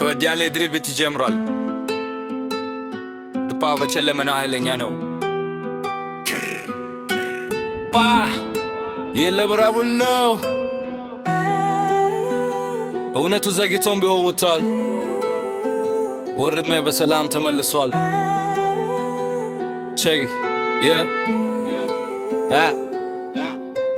ከወዲያሌ ድሪብት ይጀምራል ድፓው በጨለመና ኃይለኛ ነው የለብራቡል ነው እውነቱ ዘግይቶም ቢሆን ወጥቷል ወርድሜ በሰላም ተመልሷል ቼክ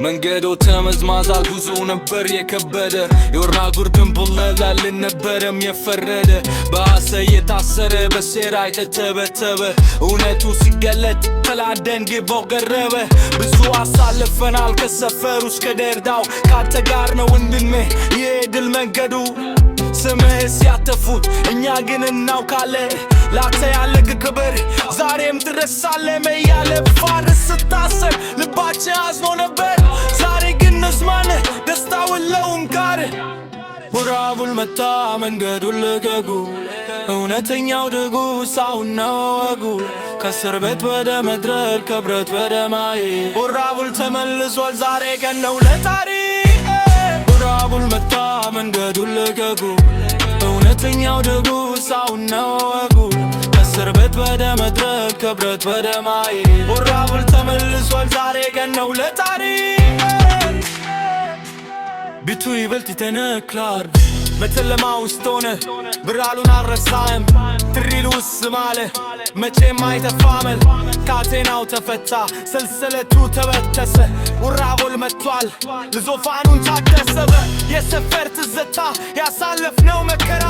መንገዶ ተመዝማዛል ጉዞ ነበር የከበደ የወራ ጉርድን ቡለላል ነበረም የፈረደ በሐሰት የታሰረ በሴራ የተተበተበ እውነቱ ሲገለጥ ተላደን ግባው ገረበ ብዙ አሳልፈናል ከሰፈሩ እስከ ደርዳው ካንተ ጋር ነው ወንድሜ የድል መንገዱ ስምህ ሲያተፉት እኛ ግን እናውቃለን ላንተ ያለህ ክብር ዛሬም ድረስ አለ መያለ ፋርስ ስታሰር ልባችን አዝኖ ነበር ዛሬ ግን ነስማነ ደስታውን ለውንካር ወራቡል መታ መንገዱን ልቀቁ እውነተኛው ደጉ ሳውና ወጉ ከእስር ቤት ወደ መድረክ ከብረት ወደ ማይ ወራቡል ተመልሷል ዛሬ ቀን ነው ለታሪክ ወራቡል መታ መንገዱን ልቀቁ እውነተኛው ደጉ ሳውና ወጉ ከእስር ቤት ወደ መድረክ ከብረት ወደ ማይ ወራቡል ተመልሷል ዛሬ ቀን ነው ለታሪክ ቢቱ ይበልጥ ይተነክላል በጨለማ ውስጥ ሆነ ብርሃኑን አልረሳህም ትሪሉ ውስም አለ መቼም አይተፋመል ካቴናው ተፈታ ሰንሰለቱ ተበጠሰ ወራቡል መጥቷል ዙፋኑን ታደሰበ የሰፈር ትዝታ ያሳለፍነው መከራ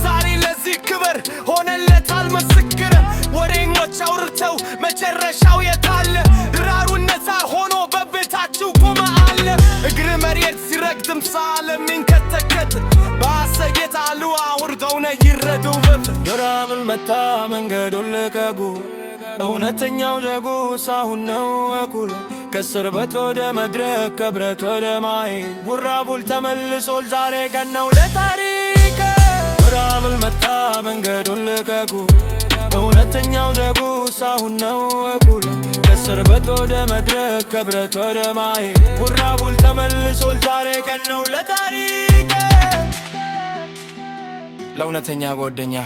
ዛሬ ለዚህ ክብር ሆነለታል ምስክር ወሬኞች አውርተው መጨረሻው የታለ ራሩን ነፃ ሆኖ በቤታችሁ ቆመ አለ እግር መሬት ሲረግጥም ሳለም ይንከተከት በሐሰት የጣሉ አውርደው ነው ይረዱ ወራቡል መታ መንገዱን ልቀቁ እውነተኛው ደጉ ሳሁን ነው እኩል ከእስር ቤት ወደ መድረክ ከብረት ወደ ማይ ወራቡል ተመልሷል ዛሬ ቀን ነው ለታሪክ ወራቡል መታ መንገዱን ልቀቁ እውነተኛው ደጉ ሳሁን ነው እኩል ከእስር ቤት ወደ መድረክ ከብረት ወደ ማይ ወራቡል ተመልሷል ዛሬ ቀን ነው ለታሪክ ለእውነተኛ ጓደኛ